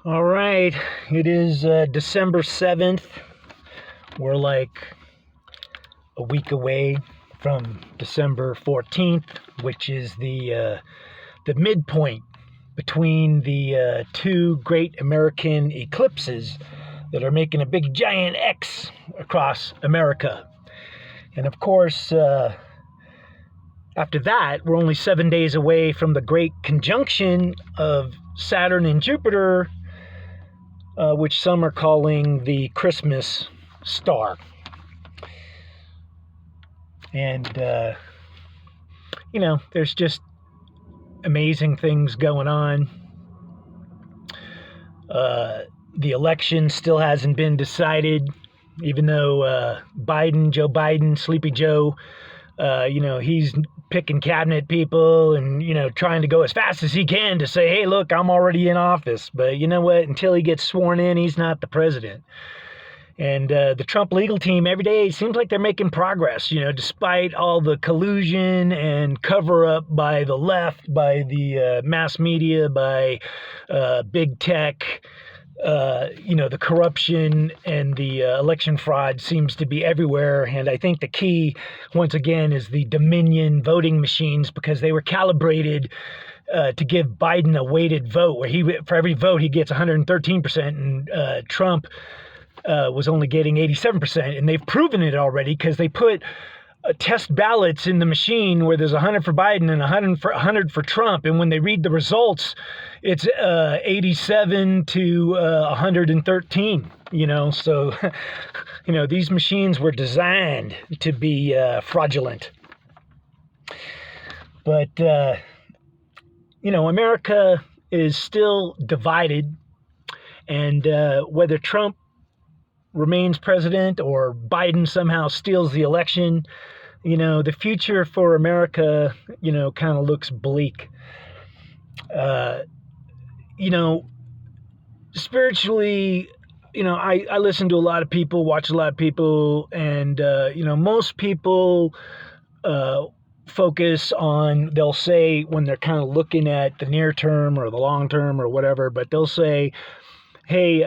All right, it is December 7th. We're like a week away from December 14th, which is the midpoint between the two great American eclipses that are making a big giant X across America. And of course, after that, we're only 7 days away from the great conjunction of Saturn and Jupiter, which some are calling the Christmas star. And, there's just amazing things going on. The election still hasn't been decided, even though Joe Biden, Sleepy Joe, he's picking cabinet people and, trying to go as fast as he can to say, hey, look, I'm already in office. But you know what? Until he gets sworn in, he's not the president. And the Trump legal team, every day, it seems like they're making progress, despite all the collusion and cover-up by the left, by the mass media, by big tech. The corruption and the election fraud seems to be everywhere. And I think the key, once again, is the Dominion voting machines, because they were calibrated to give Biden a weighted vote, where for every vote he gets 113%, and Trump was only getting 87%. And they've proven it already, because they put test ballots in the machine where there's 100 for Biden and 100 for Trump. And when they read the results, it's 87 to 113, So, these machines were designed to be fraudulent. But, America is still divided. And whether Trump remains president or Biden somehow steals the election, the future for America, kind of looks bleak. Spiritually, I listen to a lot of people, watch a lot of people, and, most people focus on, they'll say when they're kind of looking at the near term or the long term or whatever, but they'll say, hey,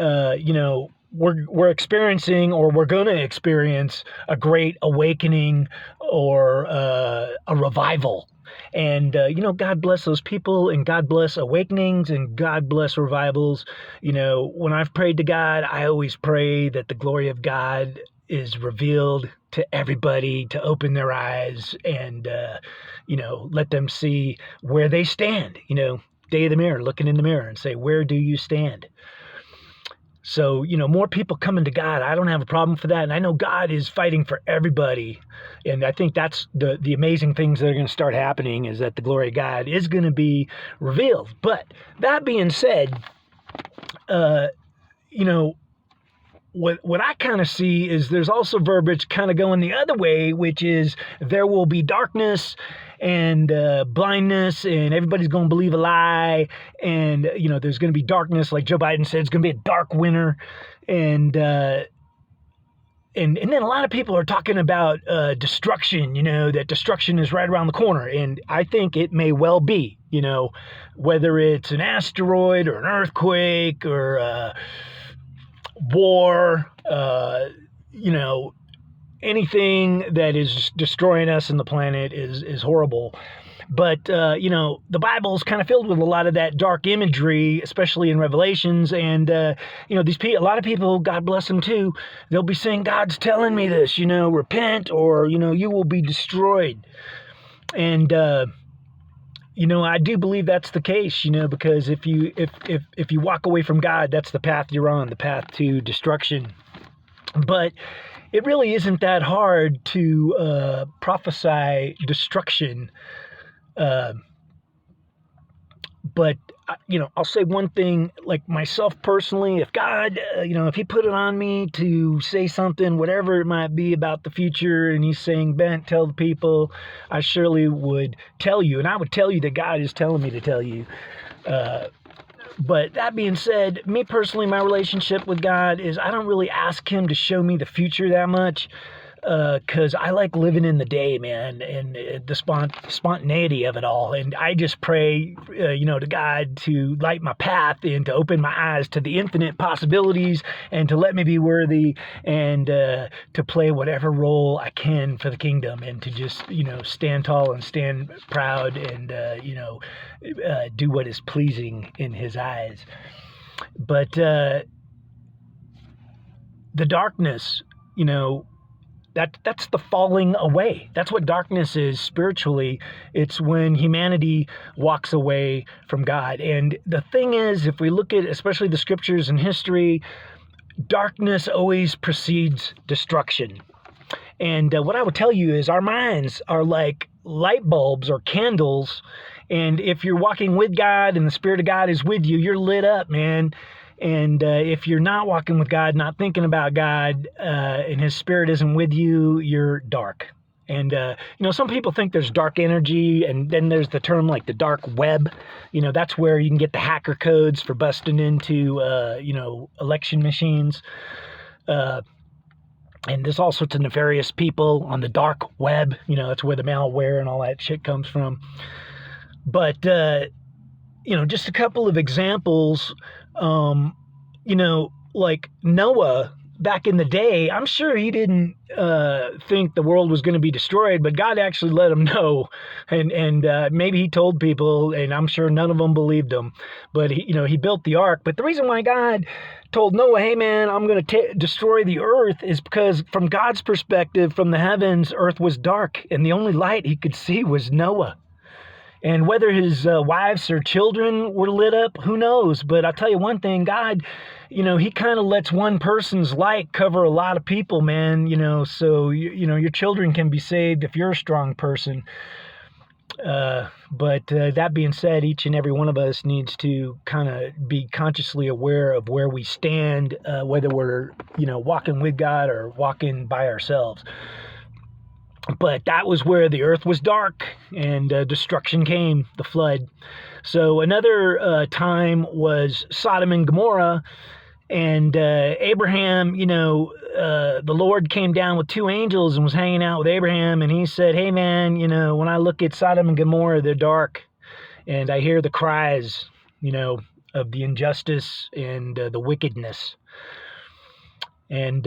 we're experiencing, or we're going to experience, a great awakening or a revival. And, God bless those people, and God bless awakenings, and God bless revivals. When I've prayed to God, I always pray that the glory of God is revealed to everybody, to open their eyes and, let them see where they stand, day of the mirror, looking in the mirror and say, where do you stand? So, more people coming to God, I don't have a problem for that. And I know God is fighting for everybody. And I think that's the amazing things that are going to start happening, is that the glory of God is going to be revealed. But that being said, what I kind of see is there's also verbiage kind of going the other way, which is there will be darkness and blindness, and everybody's going to believe a lie, and there's going to be darkness, like Joe Biden said, it's going to be a dark winter, and then a lot of people are talking about destruction, that destruction is right around the corner, and I think it may well be, whether it's an asteroid or an earthquake or war, anything that is destroying us and the planet is horrible. But, the Bible is kind of filled with a lot of that dark imagery, especially in Revelations. And, a lot of people, God bless them too, they'll be saying, God's telling me this, repent, or, you will be destroyed. And, I do believe that's the case, because if you walk away from God, that's the path you're on, the path to destruction. But it really isn't that hard to prophesy destruction. But, I'll say one thing, like myself personally, if God, if he put it on me to say something, whatever it might be about the future, and he's saying, Bent, tell the people, I surely would tell you. And I would tell you that God is telling me to tell you. But that being said, me personally, my relationship with God is I don't really ask him to show me the future that much. because I like living in the day, man, and the spontaneity of it all. And I just pray, to God to light my path and to open my eyes to the infinite possibilities and to let me be worthy and to play whatever role I can for the kingdom and to just, stand tall and stand proud and, do what is pleasing in his eyes. But the darkness, that's the falling away. That's what darkness is spiritually. It's when humanity walks away from God. And the thing is, if we look at especially the scriptures and history, darkness always precedes destruction. And what I would tell you is our minds are like light bulbs or candles. And if you're walking with God and the Spirit of God is with you, you're lit up, man. And if you're not walking with God, not thinking about God, and his Spirit isn't with you, you're dark. And, some people think there's dark energy, and then there's the term like the dark web. That's where you can get the hacker codes for busting into, election machines. And there's all sorts of nefarious people on the dark web. That's where the malware and all that shit comes from. But, just a couple of examples, like Noah back in the day, I'm sure he didn't think the world was going to be destroyed, but God actually let him know. And maybe he told people, and I'm sure none of them believed him. But, he built the ark. But the reason why God told Noah, hey, man, I'm going to destroy the earth is because from God's perspective, from the heavens, earth was dark. And the only light he could see was Noah. And whether his wives or children were lit up, who knows? But I'll tell you one thing, God, he kind of lets one person's light cover a lot of people, man. So, your children can be saved if you're a strong person. But that being said, each and every one of us needs to kind of be consciously aware of where we stand, whether we're, walking with God or walking by ourselves. But that was where the earth was dark and destruction came, the flood. So another time was Sodom and Gomorrah. And Abraham, the Lord came down with two angels and was hanging out with Abraham. And he said, hey, man, when I look at Sodom and Gomorrah, they're dark. And I hear the cries, of the injustice and the wickedness. And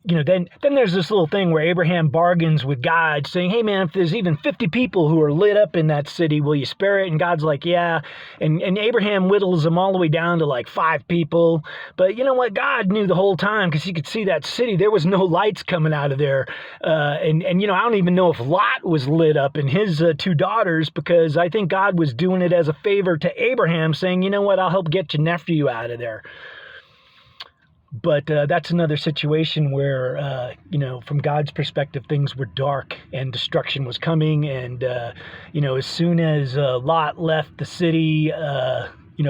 then there's this little thing where Abraham bargains with God saying, hey, man, if there's even 50 people who are lit up in that city, will you spare it? And God's like, yeah. And Abraham whittles them all the way down to like 5 people. But you know what? God knew the whole time because he could see that city. There was no lights coming out of there. And I don't even know if Lot was lit up and his 2 daughters, because I think God was doing it as a favor to Abraham saying, you know what? I'll help get your nephew out of there. But that's another situation where, from God's perspective, things were dark and destruction was coming. And, as soon as Lot left the city,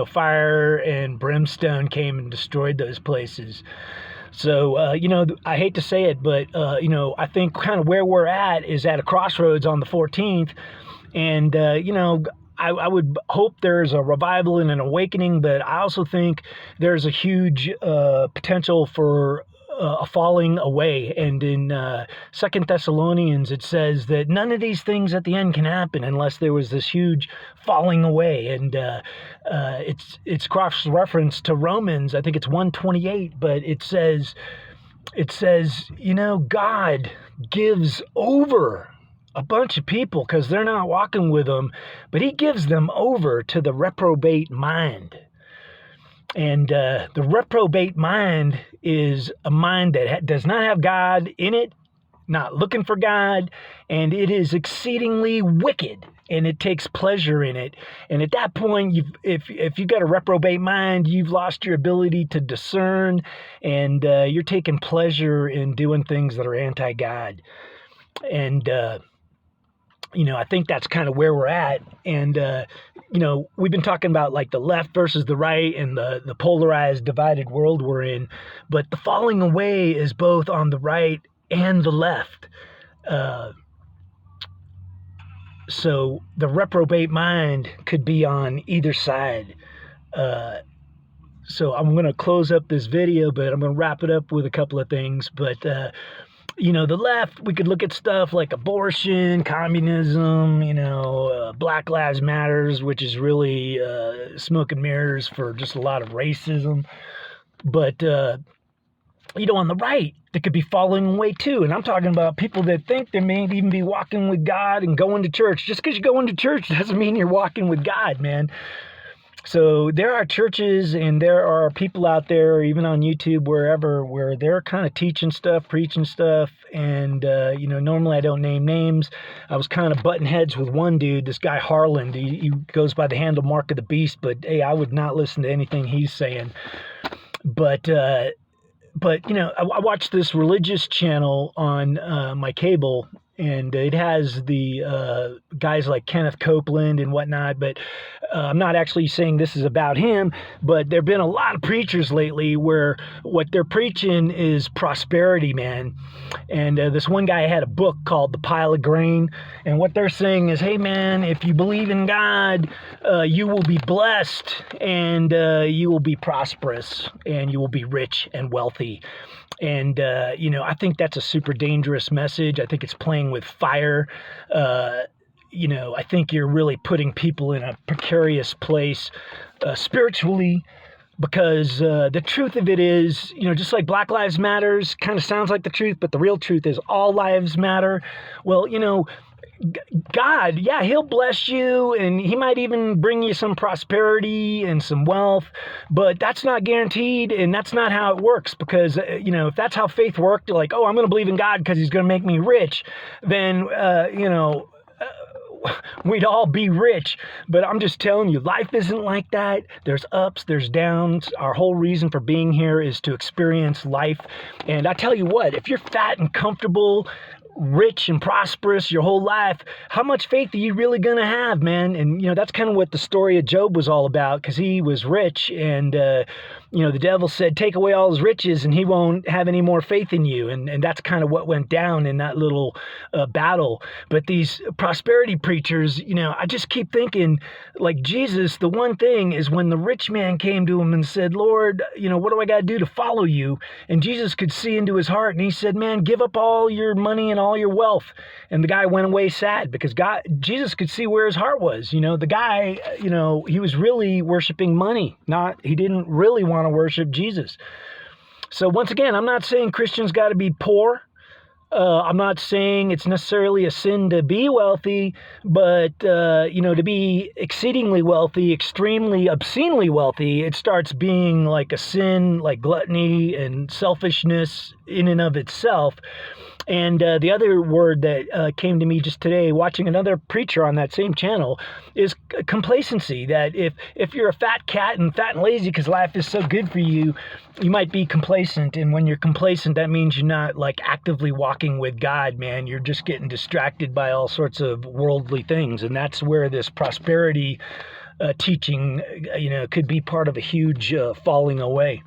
fire and brimstone came and destroyed those places. So, I hate to say it, but, I think kind of where we're at is at a crossroads on the 14th. And, I would hope there's a revival and an awakening, but I also think there's a huge potential for a falling away. And in 2 Thessalonians, it says that none of these things at the end can happen unless there was this huge falling away. And it's cross-reference to Romans. I think it's 1:28, but it says, God gives over a bunch of people because they're not walking with him, but he gives them over to the reprobate mind. And the reprobate mind is a mind that does not have God in it, not looking for God, and it is exceedingly wicked, and it takes pleasure in it. And at that point, if you've got a reprobate mind, you've lost your ability to discern, and you're taking pleasure in doing things that are anti-God. And I think that's kind of where we're at. And, we've been talking about like the left versus the right and the polarized, divided world we're in. But the falling away is both on the right and the left. So the reprobate mind could be on either side. So I'm going to close up this video, but I'm going to wrap it up with a couple of things. But the left, we could look at stuff like abortion, communism, Black Lives Matters, which is really smoke and mirrors for just a lot of racism. But, on the right, they could be falling away too. And I'm talking about people that think they may even be walking with God and going to church. Just because you're going to church doesn't mean you're walking with God, man. So there are churches and there are people out there, even on YouTube, wherever, where they're kind of teaching stuff, preaching stuff. And, normally I don't name names. I was kind of butting heads with one dude, this guy Harland. He goes by the handle Mark of the Beast, but hey, I would not listen to anything he's saying. But I watched this religious channel on my cable, and it has the guys like Kenneth Copeland and whatnot, but I'm not actually saying this is about him, but there have been a lot of preachers lately where what they're preaching is prosperity, man. And this one guy had a book called The Pile of Grain, and what they're saying is, hey, man, if you believe in God, you will be blessed, and you will be prosperous, and you will be rich and wealthy. And, I think that's a super dangerous message. I think it's playing with fire. I think you're really putting people in a precarious place spiritually, because the truth of it is, just like Black Lives Matters kind of sounds like the truth, but the real truth is all lives matter. Well, God, yeah, he'll bless you, and he might even bring you some prosperity and some wealth, but that's not guaranteed, and that's not how it works, because, if that's how faith worked, like, oh, I'm going to believe in God because he's going to make me rich, then, we'd all be rich. But I'm just telling you, life isn't like that. There's ups, there's downs. Our whole reason for being here is to experience life. And I tell you what, if you're fat and comfortable, rich and prosperous your whole life, how much faith are you really going to have, man? And, that's kind of what the story of Job was all about, because he was rich, and, the devil said, take away all his riches and he won't have any more faith in you. And that's kind of what went down in that little battle. But these prosperity preachers, I just keep thinking, like Jesus, the one thing is when the rich man came to him and said, Lord, what do I got to do to follow you? And Jesus could see into his heart, and he said, man, give up all your money and all your wealth. And the guy went away sad, because Jesus could see where his heart was. The guy, he was really worshiping money. He didn't really want to worship Jesus. So once again, I'm not saying Christians got to be poor. I'm not saying it's necessarily a sin to be wealthy, but, to be exceedingly wealthy, extremely obscenely wealthy, it starts being like a sin, like gluttony and selfishness in and of itself. And the other word that came to me just today, watching another preacher on that same channel, is complacency. That if you're a fat cat and fat and lazy because life is so good for you, you might be complacent. And when you're complacent, that means you're not like actively walking with God, man. You're just getting distracted by all sorts of worldly things. And that's where this prosperity teaching, could be part of a huge falling away.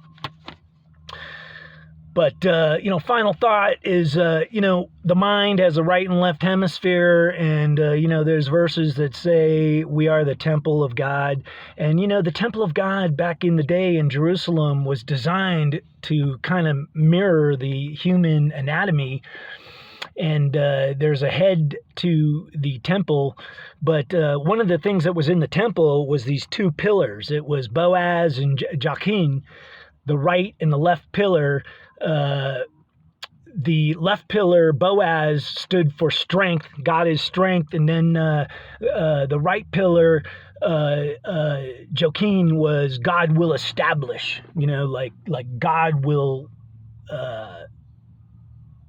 But, final thought is, the mind has a right and left hemisphere, and, there's verses that say we are the temple of God. And, the temple of God back in the day in Jerusalem was designed to kind of mirror the human anatomy. And there's a head to the temple. But one of the things that was in the temple was these two pillars. It was Boaz and Jachin, the right and the left pillar. The left pillar, Boaz, stood for strength. God is strength. And then the right pillar, Joachim, was God will establish. Like God will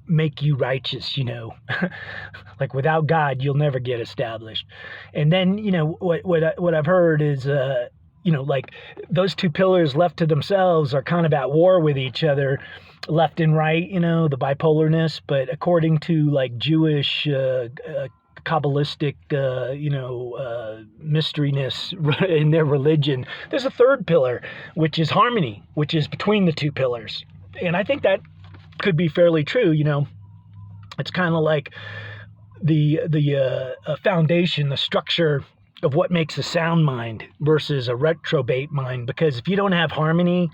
make you righteous. Like without God, you'll never get established. And then what I've heard is like those two pillars left to themselves are kind of at war with each other, left and right, the bipolarness. But according to like Jewish Kabbalistic, mysteryness in their religion, there's a third pillar, which is harmony, which is between the two pillars. And I think that could be fairly true. It's kind of like the foundation, the structure of what makes a sound mind versus a reprobate mind. Because if you don't have harmony,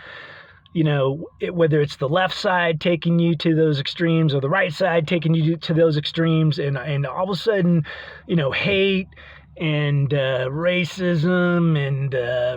whether it's the left side taking you to those extremes or the right side taking you to those extremes, and all of a sudden, hate and racism and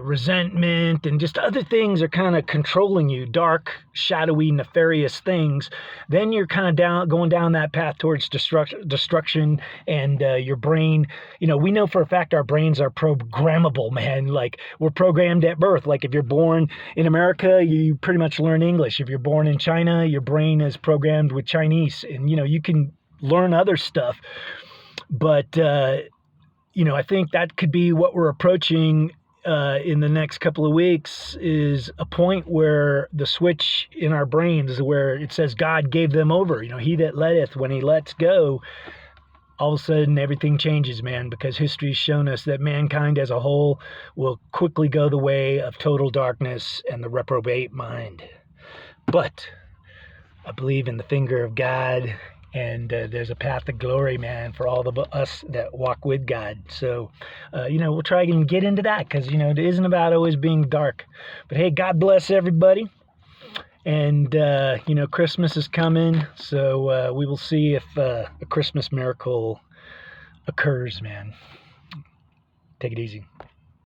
resentment and just other things are kind of controlling you, dark, shadowy, nefarious things, then you're kind of going down that path towards destruction. And your brain, we know for a fact our brains are programmable, man. Like, we're programmed at birth. Like, if you're born in America, you pretty much learn English. If you're born in China, your brain is programmed with Chinese, and you can learn other stuff. But I think that could be what we're approaching in the next couple of weeks, is a point where the switch in our brains is where it says God gave them over. He that letteth, when he lets go, all of a sudden everything changes, man, because history's shown us that mankind as a whole will quickly go the way of total darkness and the reprobate mind. But I believe in the finger of God, and there's a path to glory, man, for all of us that walk with God. So, we'll try and get into that, because, it isn't about always being dark. But hey, God bless everybody. And, Christmas is coming, so we will see if a Christmas miracle occurs, man. Take it easy.